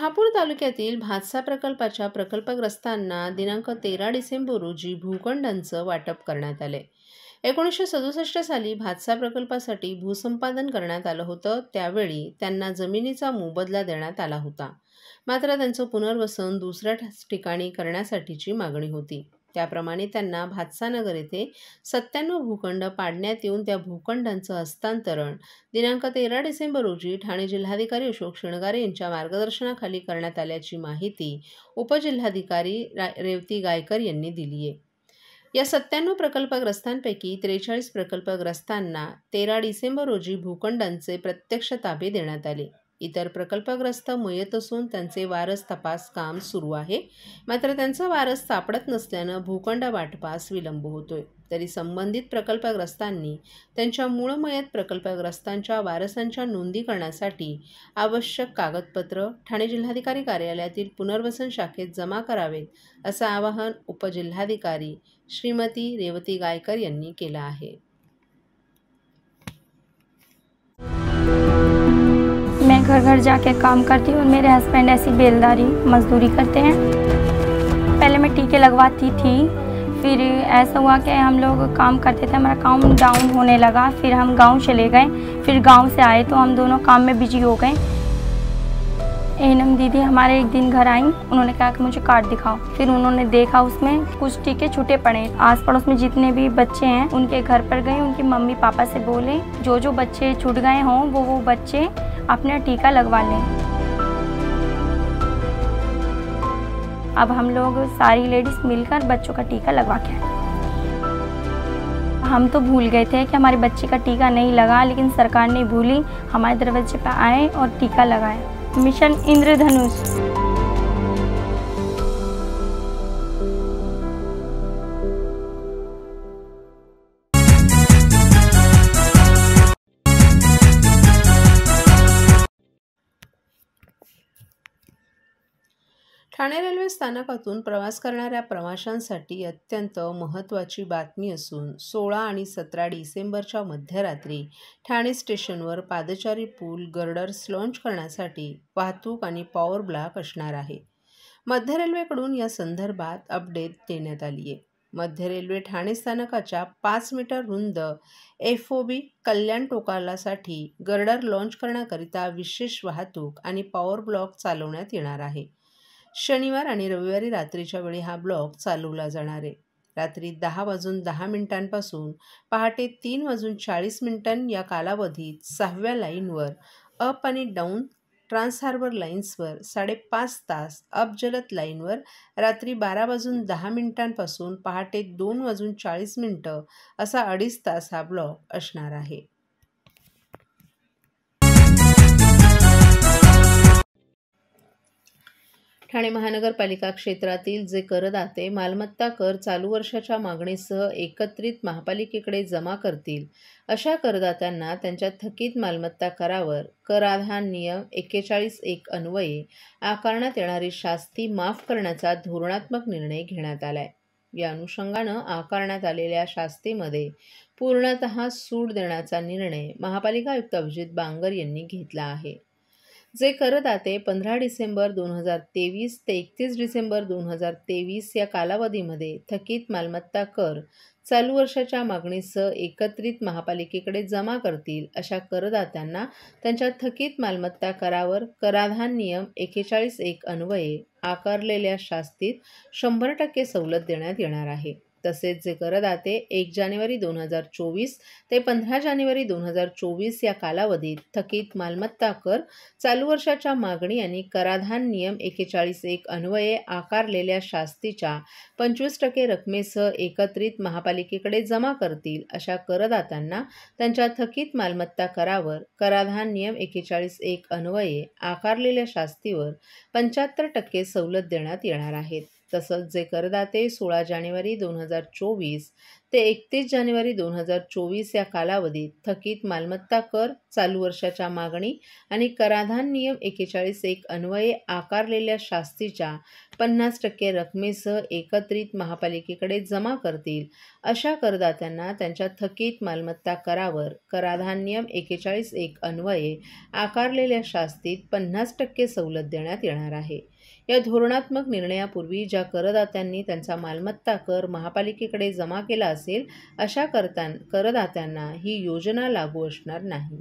शहापूर तालुक्यातील भातसा प्रकल्पाच्या प्रकल्पग्रस्तांना दिनांक 13 डिसेंबर रोजी भूखंडांचं वाटप करण्यात आले। 1967 साली भातसा प्रकल्पासाठी भूसंपादन करण्यात आलं होतं। त्यावेळी त्यांना जमिनीचा मोबदला देण्यात आला होता, मात्र त्यांचं पुनर्वसन दुसऱ्या ठिकाणी करण्यासाठीची मागणी होती। त्याप्रमाणे त्यांना भातसानगर येथे 97 भूखंड पाडण्यात येऊन त्या भूखंडांचं हस्तांतरण दिनांक 13 डिसेंबर रोजी ठाणे जिल्हाधिकारी अशोक शिणगारे यांच्या मार्गदर्शनाखाली करण्यात आल्याची माहिती उपजिल्हाधिकारी रेवती गायकर यांनी दिली आहे। या 97 प्रकल्पग्रस्तांपैकी 43 प्रकल्पग्रस्तांना 13 डिसेंबर रोजी भूखंडांचे प्रत्यक्ष ताबे देण्यात आले। इतर प्रकल्पग्रस्त मयत असून त्यांचे वारस तपास काम सुरू आहे, मात्र त्यांचा वारस सापडत नसल्यानं भूखंड वाटपास विलंब होतोय। तरी संबंधित प्रकल्पग्रस्तांनी त्यांच्या मूळ मयत प्रकल्पग्रस्तांच्या वारसांच्या नोंदी करण्यासाठी आवश्यक कागदपत्र ठाणे जिल्हाधिकारी कार्यालयातील पुनर्वसन शाखेत जमा करावेत, असं आवाहन उपजिल्हाधिकारी श्रीमती रेवती गायकर यांनी केलं आहे। मैं घर घर जाके काम करती हूँ और मेरे हस्बैंड ऐसी बेलदारी मजदूरी करते हैं। पहले मैं टीके लगवाती थी, फिर ऐसा हुआ कि हम लोग काम करते थे, हमारा काम डाउन होने लगा, फिर हम गांव चले गए। फिर गांव से आए तो हम दोनों काम में बिजी हो गए। एनम दीदी हमारे एक दिन घर आई, उन्होंने कहा कि मुझे कार्ड दिखाओ। फिर उन्होंने देखा उसमें कुछ टीके छूटे पड़े। आस पड़ोस में जितने भी बच्चे हैं उनके घर पर गए, उनकी मम्मी पापा से बोले जो जो बच्चे छूट गए हों वो बच्चे अपना टीका लगवा लें। अब हम लोग सारी लेडीज मिलकर बच्चों का टीका लगवा के आए। हम तो भूल गए थे कि हमारे बच्चे का टीका नहीं लगा, लेकिन सरकार ने भूली, हमारे दरवाजे पर आए और टीका लगाया। मिशन इंद्रधनुष। ठाणे रेल्वे स्थानकातून प्रवास करणाऱ्या प्रवाशांसाठी अत्यंत महत्त्वाची बातमी असून 16 आणि 17 डिसेंबरच्या मध्यरात्री ठाणे स्टेशनवर पादचारी पूल गर्डर्स लॉन्च करण्यासाठी वाहतूक आणि पॉवर ब्लॉक असणार आहे। मध्य रेल्वेकडून या संदर्भात अपडेट देण्यात आली आहे। मध्य रेल्वे ठाणे स्थानकाच्या 5 मीटर रुंद FOB कल्याण टोकालासाठी गर्डर लॉन्च करण्याकरिता विशेष वाहतूक आणि पॉवर ब्लॉक चालवण्यात येणार आहे। शनिवार आणि रविवारी रात्रीच्या वेळी हा ब्लॉक चालवला जाणार आहे। रात्री 10:10 पहाटे 3:40 या कालावधीत 6व्या लाईनवर अप आणि डाऊन ट्रान्स हार्बर लाईन्सवर 5.5 तास, अप जलद लाईनवर रात्री 12:10 पहाटे 2:40 असा 2.5 तास हा ब्लॉक असणार आहे। ठाणे महानगरपालिका क्षेत्रातील जे करदाते मालमत्ता कर चालू वर्षाच्या मागणीसह एकत्रित महापालिकेकडे जमा करतील, अशा करदात्यांना त्यांच्या थकीत मालमत्ता करावर कराधान नियम 41(1) अन्वये आकारण्यात येणारी शास्ती माफ करण्याचा धोरणात्मक निर्णय घेण्यात आलाय। या अनुषंगानं आकारण्यात आलेल्या शास्तीमध्ये पूर्णतः सूट देण्याचा निर्णय महापालिका आयुक्त अभिजित बांगर यांनी घेतला आहे। जे करदाते 15 डिसेंबर 2023 ते 31 डिसेंबर 2023 या कालावधीमध्ये थकीत मालमत्ता कर चालू वर्षाच्या मागणीसह एकत्रित महापालिकेकडे जमा करतील, अशा करदात्यांना त्यांच्या थकीत मालमत्ता करावर कराधान नियम 41(1) अन्वये आकारलेल्या शास्तीत 100% सवलत देण्यात येणार आहे। तसेच जे करदाते 1 जानेवारी 2024 ते 15 जानेवारी 2024 या कालावधीत थकीत मालमत्ता कर चालू वर्षाच्या मागणी आणि कराधान नियम 41(1) अन्वये आकारलेल्या शास्तीच्या 25% रकमेसह एकत्रित महापालिकेकडे जमा करतील, अशा करदात्यांना त्यांच्या थकीत मालमत्ता करावर कराधान नियम 41(1) अन्वये आकारलेल्या शास्तीवर 75% सवलत देण्यात येणार आहेत। तसंच जे करदाते 16 जानेवारी 2024 ते 31 जानेवारी 2024 या कालावधीत थकीत मालमत्ता कर, चालू वर्षाच्या मागणी आणि कराधान नियम 41(1) अन्वये आकारलेल्या शास्तीच्या 50% रकमेसह एकत्रित महापालिकेकडे जमा करतील, अशा करदात्यांना त्यांच्या थकीत मालमत्ता करावर कराधान नियम 41(1) अन्वये आकारलेल्या शास्तीत 50% सवलत देण्यात येणार आहे. या धोरणात्मक निर्णयापूर्वी ज्या करदात्यांनी त्यांचा मालमत्ता कर महापालिकेकडे जमा केला असेल, अशा करदात्यांना ही योजना लागू असणार नाही.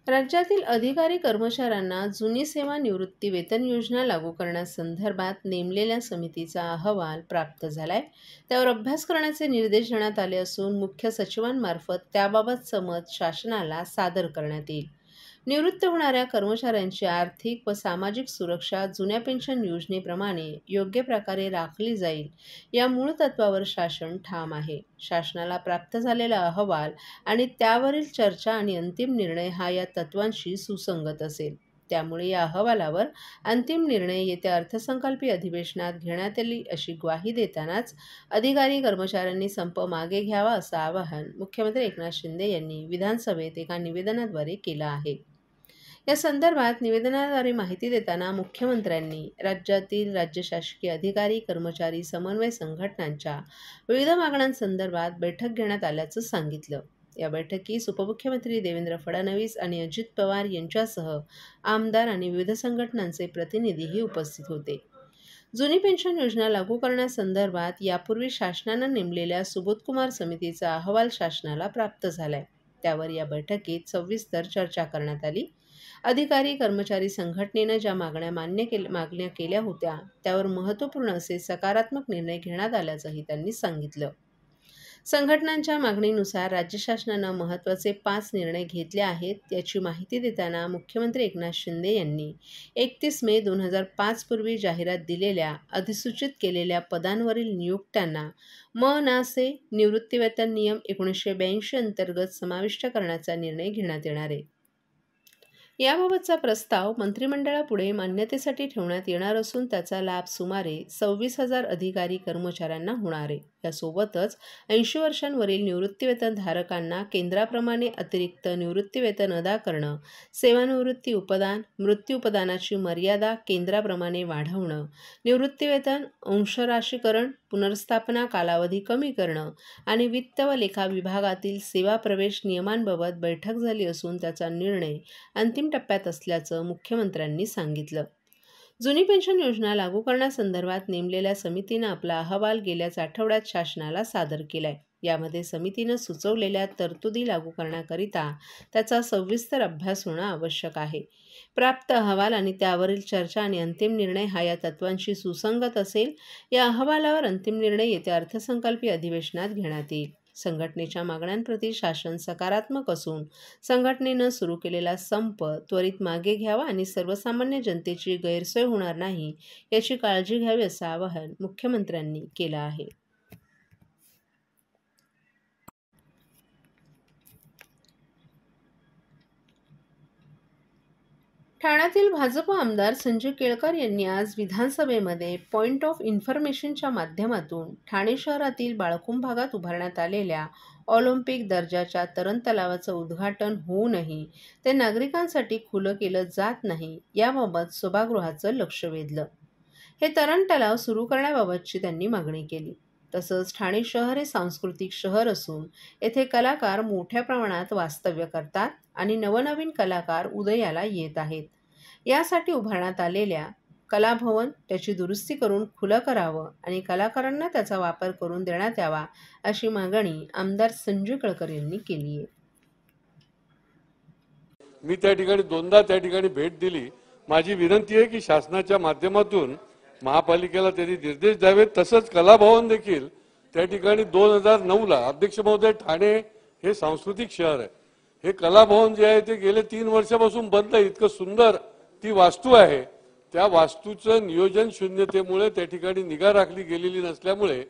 राज्यातील अधिकारी कर्मचाऱ्यांना जुनी सेवा निवृत्ती वेतन योजना लागू करण्यासंदर्भात नेमलेल्या समितीचा अहवाल प्राप्त झालाय. त्यावर अभ्यास करण्याचे निर्देश देण्यात आले असून मुख्य सचिवांमार्फत त्याबाबतचं मत शासनाला सादर करण्यात येईल. निवृत्त होणाऱ्या कर्मचाऱ्यांची आर्थिक व सामाजिक सुरक्षा जुन्या पेन्शन योजनेप्रमाणे योग्य प्रकारे राखली जाईल, या मूळ तत्वावर शासन ठाम आहे. शासनाला प्राप्त झालेला अहवाल आणि त्यावरील चर्चा आणि अंतिम निर्णय हा या तत्वांशी सुसंगत असेल. त्यामुळे या अहवालावर अंतिम निर्णय येत्या अर्थसंकल्पीय अधिवेशनात घेण्यात येईल अशी ग्वाही देतानाच अधिकारी कर्मचाऱ्यांनी संप मागे घ्यावा असं आवाहन मुख्यमंत्री एकनाथ शिंदे यांनी विधानसभेत एका निवेदनाद्वारे केलं आहे. या संदर्भात निवेदनाद्वारे माहिती देताना मुख्यमंत्र्यांनी राज्यातील राज्य शासकीय अधिकारी कर्मचारी समन्वय संघटनांच्या विविध मागण्यांसंदर्भात बैठक घेण्यात आल्याचं सांगितलं. या बैठकीस उपमुख्यमंत्री देवेंद्र फडणवीस आणि अजित पवार यांच्यासह आमदार आणि विविध संघटनांचे प्रतिनिधीही उपस्थित होते. जुनी पेन्शन योजना लागू करण्यासंदर्भात यापूर्वी शासनानं नेमलेल्या सुबोधकुमार समितीचा अहवाल शासनाला प्राप्त झालाय. त्यावर या बैठकीत सविस्तर चर्चा करण्यात आली. अधिकारी कर्मचारी संघटनेनं ज्या मागण्या केल्या होत्या त्यावर महत्त्वपूर्ण असे सकारात्मक निर्णय घेण्यात आल्याचंही त्यांनी सांगितलं. संघटनांच्या मागणीनुसार राज्य शासनानं महत्त्वाचे 5 निर्णय घेतले आहेत. याची माहिती देताना मुख्यमंत्री एकनाथ शिंदे यांनी 31 मे 2005 पूर्वी जाहिरात दिलेल्या अधिसूचित केलेल्या पदांवरील नियुक्त्यांना म.ना.से निवृत्तीवेतन नियम 1982 अंतर्गत समाविष्ट करण्याचा निर्णय घेण्यात येणार आहे. याबाबतचा प्रस्ताव मंत्रिमंडळापुढे मान्यतेसाठी ठेवण्यात येणार असून त्याचा लाभ सुमारे 26,000 अधिकारी कर्मचाऱ्यांना होणार आहे. यासोबतच 80 वर्षांवरील निवृत्तीवेतनधारकांना केंद्राप्रमाणे अतिरिक्त निवृत्तीवेतन अदा करणं, सेवानिवृत्ती उपदान, मृत्यू उपदानाची मर्यादा केंद्राप्रमाणे वाढवणं, निवृत्तीवेतन अंशराशीकरण, पुनर्स्थापना कालावधी कमी करणं आणि वित्त व लेखा विभागातील सेवा प्रवेश नियमांबाबत बैठक झाली असून त्याचा निर्णय अंतिम टप्प्यात असल्याचं मुख्यमंत्र्यांनी सांगितलं. जुनी पेन्शन योजना लागू करण्यासंदर्भात नेमलेल्या समितीनं आपला अहवाल गेल्याच आठवड्यात शासनाला सादर केलाय. यामध्ये समितीनं सुचवलेल्या तरतुदी लागू करण्याकरिता त्याचा सविस्तर अभ्यास होणं आवश्यक आहे. प्राप्त अहवाल आणि त्यावरील चर्चा आणि अंतिम निर्णय हा या तत्वांशी सुसंगत असेल. या अहवालावर अंतिम निर्णय येत्या अर्थसंकल्पीय अधिवेशनात घेण्यात येईल. संघटनेच्या मागण्यांप्रती शासन सकारात्मक असून संघटनेनं सुरू केलेला संप त्वरित मागे घ्यावा आणि सर्वसामान्य जनतेची गैरसोय होणार नाही याची काळजी घ्यावी असं आवाहन मुख्यमंत्र्यांनी केलं आहे. ठाण्यातील भाजप आमदार संजय केळकर यांनी आज विधानसभेमध्ये पॉइंट ऑफ इन्फॉर्मेशनच्या माध्यमातून ठाणे शहरातील बाळकुंभ भागात उभारण्यात आलेल्या ऑलिम्पिक दर्जाच्या तरण तलावाचं उद्घाटन होऊनही ते नागरिकांसाठी खुलं केलं जात नाही याबाबत सभागृहाचं लक्ष वेधलं. हे तरण तलाव सुरू करण्याबाबतची त्यांनी मागणी केली. तसंच ठाणे शहर हे सांस्कृतिक शहर असून येथे कलाकार मोठ्या प्रमाणात वास्तव्य करतात आणि नवनवीन कलाकार उदयाला येत आहेत. यासाठी उभारण्यात आलेल्या कलाभवन त्याची दुरुस्ती करून खुलं करावं आणि कलाकारांना त्याचा वापर करून देण्यात यावा अशी मागणी आमदार संजय केळकर यांनी केली आहे. मी त्या ठिकाणी 2दा त्या ठिकाणी भेट दिली. माझी विनंती आहे की शासनाच्या माध्यमातून महापालिकेला त्यांनी निर्देश द्यावेत. तसंच कलाभवन देखील त्या ठिकाणी 2009ला अध्यक्ष महोदय ठाणे हे सांस्कृतिक शहर आहे. हे कलाभवन जे आहे ते गेले 3 वर्षापासून बंद आहे. इतकं सुंदर ती वास्तू आहे. त्या वास्तूचं नियोजन शून्यतेमुळे त्या ठिकाणी निगा राखली गेलेली नसल्यामुळे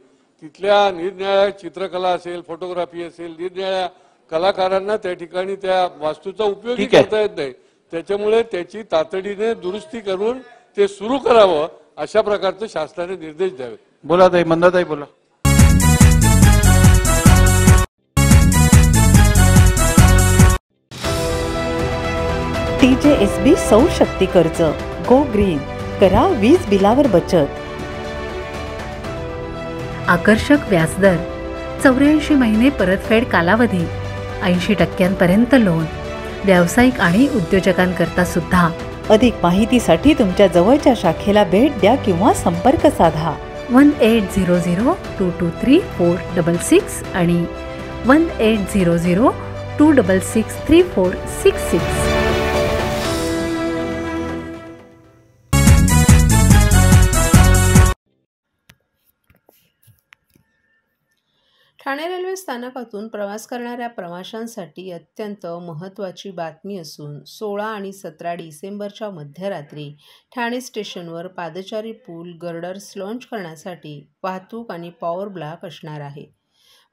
तिथल्या निरनिराळ्या चित्रकला असेल, फोटोग्राफी असेल, निरनिराळ्या कलाकारांना त्या ठिकाणी त्या वास्तूचा उपयोगी ठीक आहे. करता येत नाही. त्याच्यामुळे त्याची तातडीने दुरुस्ती करून ते सुरू करावं अशा प्रकारचे शासनाने निर्देश द्यावे. बोला ताई, मंदाताई बोला. TJSB सौर शक्ती कर्ज. Go green. करा वीज बिलावर बचत. आकर्षक व्याजदर, 84 महिने परतफेड कालावधी, 80% लोन, व्यावसायिक आणि उद्योजकांकरता सुद्धा. अधिक माहितीसाठी तुमच्या जवळच्या शाखेला भेट द्या किंवा संपर्क साधा. 1800-223-466 आणि 1800-266-3466. ठाणे रेल्वे स्थानकातून प्रवास करणाऱ्या प्रवाशांसाठी अत्यंत महत्त्वाची बातमी असून 16 आणि 17 डिसेंबरच्या मध्यरात्री ठाणे स्टेशनवर पादचारी पूल गर्डर्स लॉन्च करण्यासाठी वाहतूक आणि पॉवर ब्लॉक असणार आहे.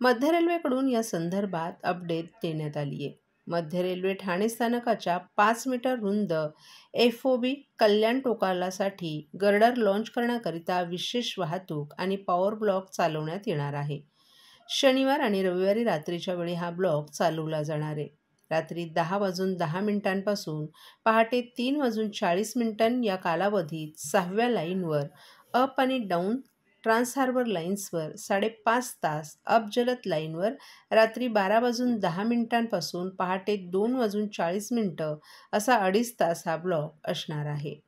मध्य रेल्वेकडून या संदर्भात अपडेट देण्यात आली आहे. मध्य रेल्वे ठाणे स्थानकाच्या 5 मीटर रुंद FOB कल्याण टोकालासाठी गर्डर लॉन्च करण्याकरिता विशेष वाहतूक आणि पॉवर ब्लॉक चालवण्यात येणार आहे. शनिवार आणि रविवारी रात्रीच्या वेळी हा ब्लॉक चालवला जाणार आहे. रात्री 10:10 पासून पहाटे 3:40 या कालावधीत 6व्या लाईनवर अप आणि डाऊन ट्रान्स हार्बर लाईन्सवर 5.5 तास, अप जलद लाईनवर रात्री 12:10 पासून पहाटे 2:40 असा 2.5 तास हा ब्लॉक असणार आहे.